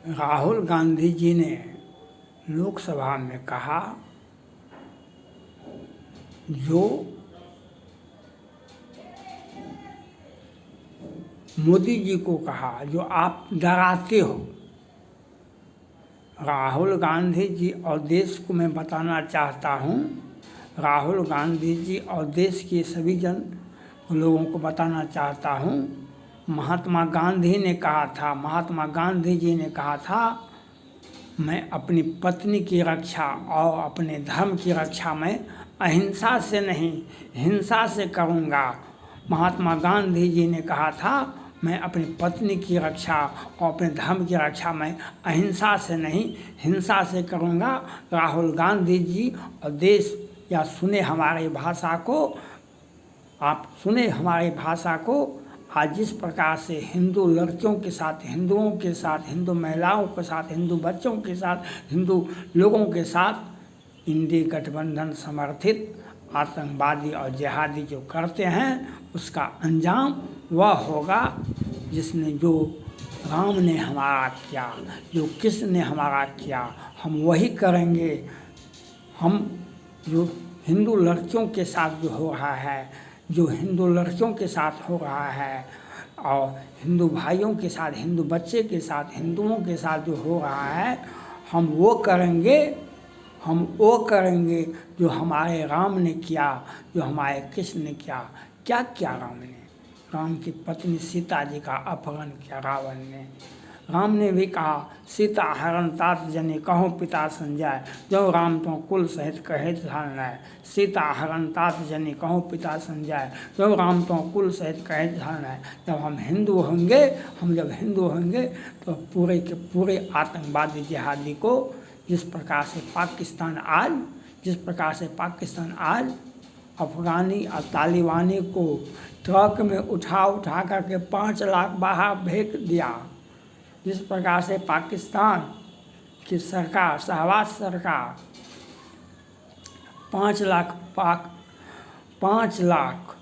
राहुल गांधी जी ने लोकसभा में कहा, जो मोदी जी को कहा, जो आप डराते हो। राहुल गांधी जी और देश को मैं बताना चाहता हूँ, राहुल गांधी जी और देश के सभी लोगों को बताना चाहता हूँ, महात्मा गांधी ने कहा था, महात्मा गांधी जी ने कहा था, मैं अपनी पत्नी की रक्षा और अपने धर्म की रक्षा मैं अहिंसा से नहीं हिंसा से करूँगा। महात्मा गांधी जी ने कहा था, मैं अपनी पत्नी की रक्षा और अपने धर्म की रक्षा मैं अहिंसा से नहीं हिंसा से करूँगा। राहुल गांधी जी और देश या सुने हमारी भाषा को, आप सुने हमारी भाषा को। आज जिस प्रकार से हिंदू लड़कियों के साथ, हिंदुओं के साथ, हिंदू महिलाओं के साथ, हिंदू बच्चों के साथ, हिंदू लोगों के साथ इंडी गठबंधन समर्थित आतंकवादी और जिहादी जो करते हैं, उसका अंजाम वह होगा जिसने, जो राम ने हमारा किया, जो कृष्ण ने हमारा किया, हम वही करेंगे। हम जो हिंदू लड़कियों के साथ जो हो रहा है, जो हिंदू लड़कियों के साथ हो रहा है और हिंदू भाइयों के साथ, हिंदू बच्चे के साथ, हिंदुओं के साथ जो हो रहा है, हम वो करेंगे। हम वो करेंगे जो हमारे राम ने किया, जो हमारे कृष्ण ने किया। क्या किया राम ने? राम की पत्नी सीता जी का अपहरण किया रावण ने। राम ने भी कहा, सीता हरण तात जनि कहूँ पिता संजय, जो राम तो कुल सहित कहे धरनय। सीता हरण तात जनि कहूँ पिता संजय, जो राम तो कुल सहित कहे धरनय। जब हम हिंदू होंगे, हम जब हिंदू होंगे तो पूरे के पूरे आतंकवादी जिहादी को, जिस प्रकार से पाकिस्तान आज अफगानी और तालिबानी को ट्रक में उठा करके 5 लाख बाहर फेंक दिया, जिस प्रकार से पाकिस्तान की सरकार, शहबाज सरकार 5 लाख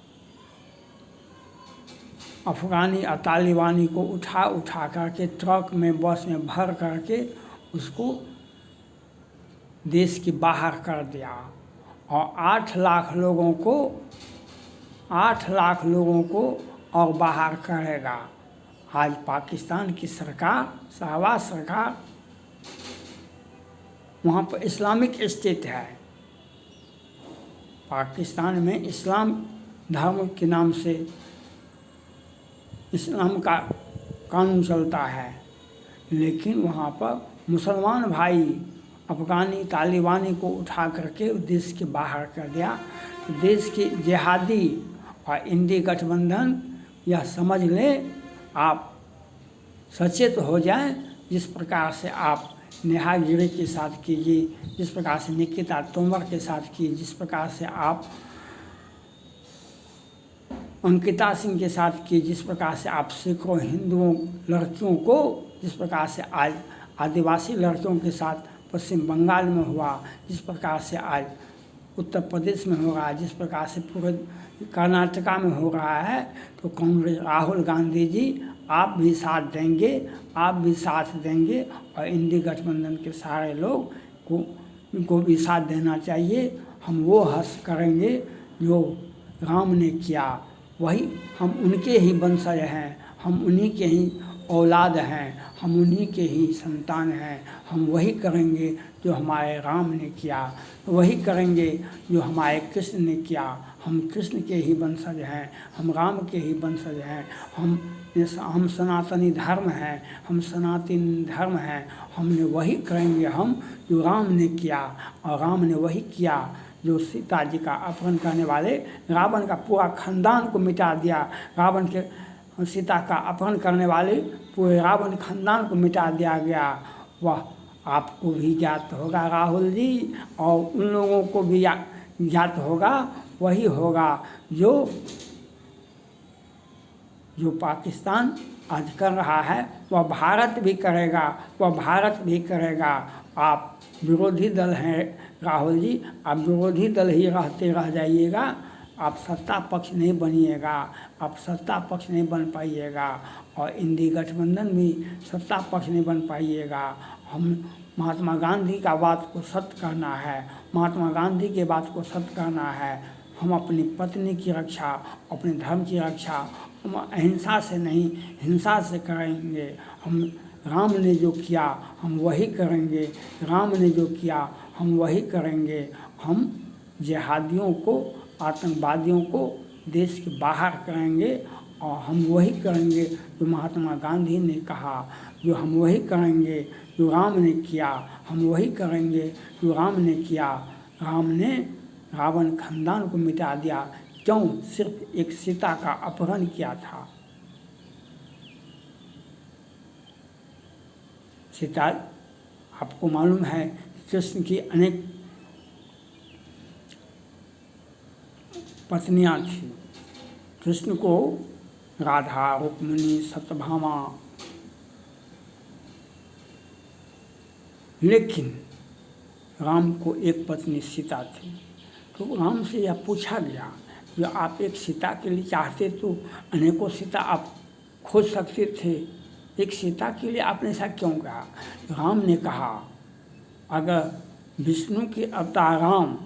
अफगानी और तालिबानी को उठा करके ट्रक में, बस में भर करके उसको देश के बाहर कर दिया और 8 लाख लोगों को और बाहर करेगा। आज पाकिस्तान की सरकार, शहबाज सरकार, वहाँ पर इस्लामिक स्टेट है। पाकिस्तान में इस्लाम धर्म के नाम से इस्लाम का कानून चलता है, लेकिन वहाँ पर मुसलमान भाई अफगानी तालिबानी को उठा करके देश के बाहर कर दिया। देश के जिहादी और इंडी गठबंधन यह समझ लें, आप सचेत हो जाएं। जिस प्रकार से आप नेहा गिरी के साथ कीजिए, जिस प्रकार से निकिता तोमर के साथ कीजिए, जिस प्रकार से आप अंकिता सिंह के साथ किए, जिस प्रकार से आप सैकड़ों हिंदुओं लड़कियों को, जिस प्रकार से आज आदिवासी लड़कियों के साथ पश्चिम बंगाल में हुआ, जिस प्रकार से आज उत्तर प्रदेश में हो रहा है, जिस प्रकार से पूरे कर्नाटका में हो रहा है, तो कांग्रेस, राहुल गांधी जी आप भी साथ देंगे और इंडी गठबंधन के सारे लोग को भी साथ देना चाहिए। हम वो हर्ष करेंगे जो राम ने किया, वही हम उनके ही वंशज हैं, हम उन्हीं के ही औलाद हैं, हम उन्हीं के ही संतान हैं। हम वही करेंगे जो हमारे राम ने किया, वही करेंगे जो हमारे कृष्ण ने किया। हम कृष्ण के ही वंशज हैं, हम राम के ही वंशज हैं। हम सनातनी धर्म हैं, हम सनातन धर्म हैं। हमने वही करेंगे हम जो राम ने किया, और राम ने वही किया जो सीता जी का अपहरण करने वाले रावण का पूरा खानदान को मिटा दिया। रावण के, सीता का अपहरण करने वाले पूरे रावण खानदान को मिटा दिया गया। वह आपको भी ज्ञात होगा राहुल जी, और उन लोगों को भी ज्ञात होगा। वही होगा जो पाकिस्तान आज कर रहा है, वह भारत भी करेगा। आप विरोधी दल हैं राहुल जी, आप विरोधी दल ही रह जाइएगा। आप सत्ता पक्ष नहीं बनिएगा, आप सत्ता पक्ष नहीं बन पाइएगा और इंडी गठबंधन भी सत्ता पक्ष नहीं बन पाइएगा। हम महात्मा गांधी का बात को सत्य करना है, महात्मा गांधी के बात को सत्य करना है। हम अपनी पत्नी की रक्षा, अपने धर्म की रक्षा हम अहिंसा से नहीं हिंसा से करेंगे। हम राम ने जो किया हम वही करेंगे, राम ने जो किया हम वही करेंगे। हम जिहादियों को, आतंकवादियों को देश के बाहर करेंगे और हम वही करेंगे जो महात्मा गांधी ने कहा, जो हम वही करेंगे जो राम ने किया, हम वही करेंगे जो राम ने किया। राम ने रावण खानदान को मिटा दिया, क्यों? सिर्फ एक सीता का अपहरण किया था। सीता, आपको मालूम है कृष्ण की अनेक पत्नियां थी। कृष्ण को राधा, रुक्मिणी, सत्यभामा, लेकिन राम को एक पत्नी सीता थी। तो राम से यह पूछा गया कि आप एक सीता के लिए चाहते तो अनेकों सीता आप खोज सकते थे, एक सीता के लिए आपने ऐसा क्यों कहा? राम ने कहा, अगर विष्णु के अवतार राम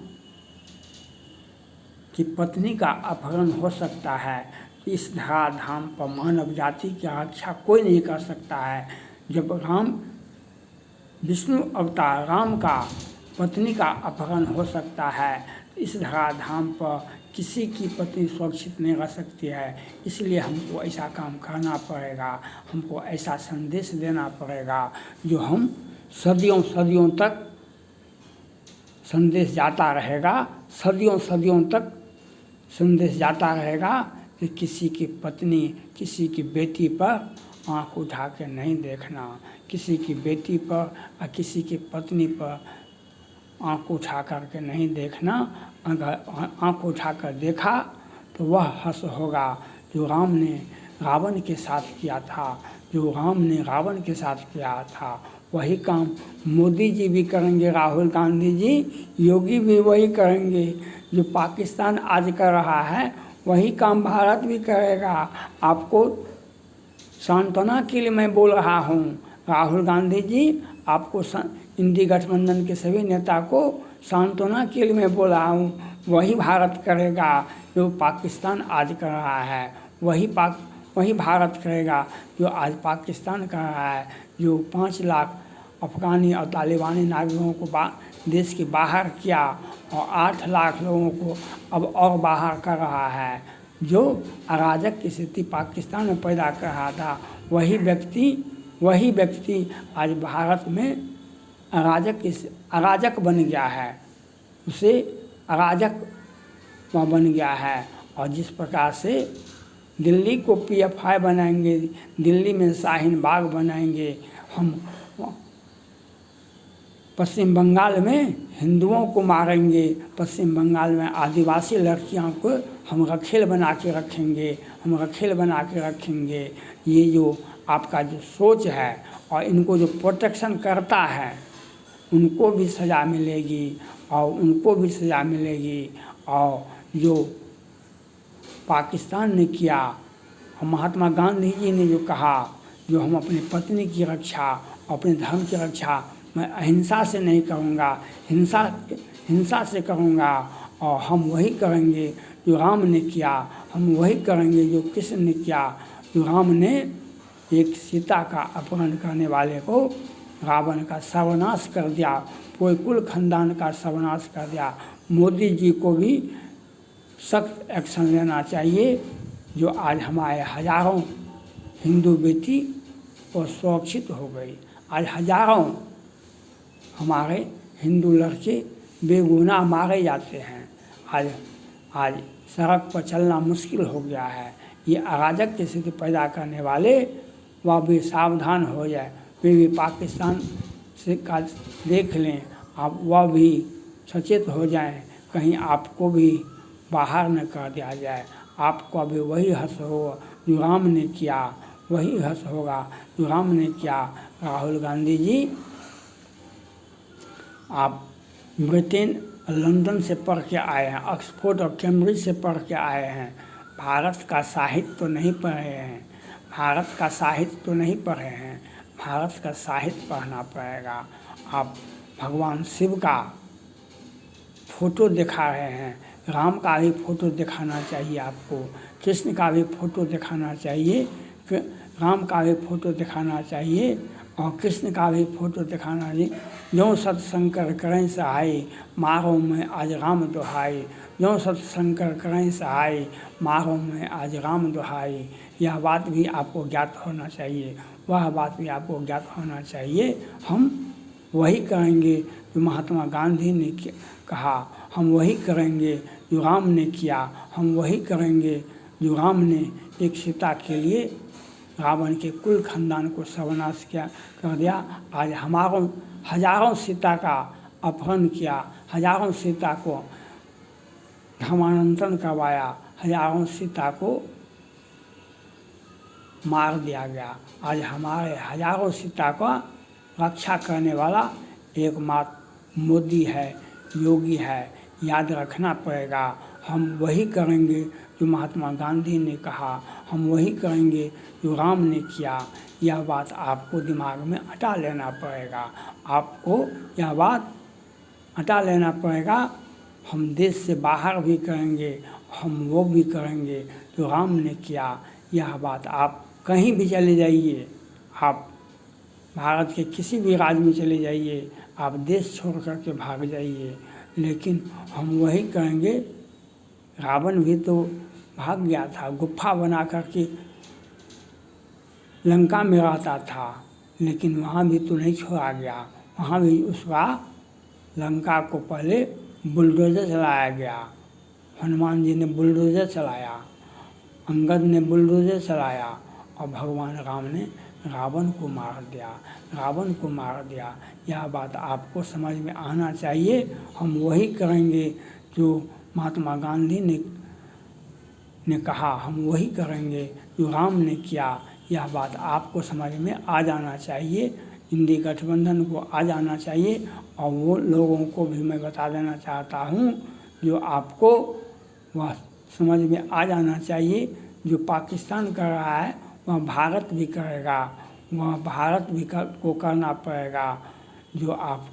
की पत्नी का अपहरण हो सकता है, इस धराधाम पर मानव जाति की रक्षा कोई नहीं कर सकता है। जब राम विष्णु अवतार राम का पत्नी का अपहरण हो सकता है, इस धराधाम पर किसी की पत्नी सुरक्षित नहीं रह सकती है। इसलिए हमको ऐसा काम करना पड़ेगा, हमको ऐसा संदेश देना पड़ेगा जो हम सदियों सदियों तक संदेश जाता रहेगा, सदियों सदियों तक संदेश जाता रहेगा कि किसी की पत्नी, किसी की बेटी पर आँख उठा के नहीं देखना, किसी की बेटी पर और किसी की पत्नी पर आँख उठा कर के नहीं देखना। अगर आँख उठा कर देखा तो वह हंस होगा जो राम ने रावण के साथ किया था, जो राम ने रावण के साथ किया था। वही काम मोदी जी भी करेंगे, राहुल गांधी जी, योगी भी वही करेंगे। जो पाकिस्तान आज कर रहा है वही काम भारत भी करेगा। आपको सांत्वना के लिए मैं बोल रहा हूँ, राहुल गांधी जी, आपको इंडी गठबंधन के सभी नेता को सांत्वना के लिए मैं बोल रहा हूँ, वही भारत करेगा जो पाकिस्तान आज कर रहा है, वही भारत करेगा जो आज पाकिस्तान कर रहा है। जो 5 लाख अफगानी और तालिबानी नागरिकों को देश के बाहर किया और 8 लाख लोगों को अब और बाहर कर रहा है। जो अराजक की स्थिति पाकिस्तान में पैदा कर रहा था, वही व्यक्ति आज भारत में अराजक बन गया है, उसे अराजक बन गया है। और जिस प्रकार से दिल्ली को PFI बनाएंगे, दिल्ली में शाहीन बाग बनाएंगे, हम पश्चिम बंगाल में हिंदुओं को मारेंगे, पश्चिम बंगाल में आदिवासी लड़कियों को हम रखेल बना के रखेंगे। ये जो आपका जो सोच है और इनको जो प्रोटेक्शन करता है उनको भी सज़ा मिलेगी। और जो पाकिस्तान ने किया, महात्मा गांधी जी ने जो कहा, जो हम अपनी पत्नी की रक्षा, अपने धर्म की रक्षा मैं अहिंसा से नहीं करूँगा, हिंसा से करूँगा। और हम वही करेंगे जो राम ने किया, हम वही करेंगे जो कृष्ण ने किया। जो राम ने एक सीता का अपहरण करने वाले को रावण का सर्वनाश कर दिया, पूरे कुल खानदान का सर्वनाश कर दिया। मोदी जी को भी सख्त एक्शन लेना चाहिए। जो आज हमारे हजारों हिंदू बेटी और सुरक्षित हो गई, आज हजारों हमारे हिंदू लड़के बेगुनाह मारे जाते हैं। आज सड़क पर चलना मुश्किल हो गया है। ये अराजक की स्थिति पैदा करने वाले वह भी सावधान हो जाए, वे भी पाकिस्तान से का देख लें, आप वह भी सचेत हो जाएं, कहीं आपको भी बाहर न कर दिया जाए। आपको अभी वही हर्ष होगा जो राम ने किया, वही हर्ष होगा जो राम ने किया। राहुल गांधी जी, आप ब्रिटेन लंदन से पढ़ के आए हैं, ऑक्सफोर्ड और कैम्ब्रिज से पढ़ के आए हैं। भारत का साहित्य तो नहीं पढ़े हैं, भारत का साहित्य तो नहीं पढ़े हैं, भारत का साहित्य पढ़ना पड़ेगा। आप भगवान शिव का फ़ोटो दिखा रहे हैं, राम का भी फ़ोटो दिखाना चाहिए आपको, कृष्ण का भी फ़ोटो दिखाना चाहिए, राम का भी फ़ोटो दिखाना चाहिए और कृष्ण का भी फ़ोटो दिखाना चाहिए। ज्यों सतशंकर करें सहाय, मारो में आज राम दुहाई। ज्यों सतशंकर करें सहाय, मारो में आज राम दुहाई। यह बात भी आपको ज्ञात होना चाहिए, वह बात भी आपको ज्ञात होना चाहिए। हम वही करेंगे जो महात्मा गांधी ने कहा, हम वही करेंगे जो राम ने किया, हम वही करेंगे जो राम ने एक सीता के लिए रावण के कुल खानदान को सर्वनाश किया कर दिया। आज हजारों सीता का अपहरण किया, हजारों सीता को धर्मांतरण करवाया, हजारों सीता को मार दिया गया। आज हमारे हजारों सीता का रक्षा करने वाला एकमात्र मोदी है, योगी है। याद रखना पड़ेगा, हम वही करेंगे जो महात्मा गांधी ने कहा, हम वही करेंगे जो राम ने किया। यह बात आपको दिमाग में हटा लेना पड़ेगा, आपको यह बात हटा लेना पड़ेगा। हम देश से बाहर भी करेंगे, हम वो भी करेंगे जो राम ने किया। यह बात आप कहीं भी चले जाइए, आप भारत के किसी भी राज्य में चले जाइए, आप देश छोड़ कर के भाग जाइए, लेकिन हम वही करेंगे। रावण भी तो भाग गया था, गुफा बना कर के लंका में रहता था, लेकिन वहाँ भी तो नहीं छोड़ा गया, वहाँ भी उसका लंका को पहले बुलडोज़र चलाया गया। हनुमान जी ने बुलडोज़र चलाया, अंगद ने बुलडोज़र चलाया और भगवान राम ने रावण को मार दिया, रावण को मार दिया। यह बात आपको समझ में आना चाहिए। हम वही करेंगे जो महात्मा गांधी ने कहा, हम वही करेंगे जो राम ने किया। यह बात आपको समझ में आ जाना चाहिए, इंडी गठबंधन को आ जाना चाहिए। और वो लोगों को भी मैं बता देना चाहता हूँ जो आपको वह समझ में आ जाना चाहिए, जो पाकिस्तान कर रहा है वह भारत भी करेगा, वह भारत भी को करना पड़ेगा। जो आपको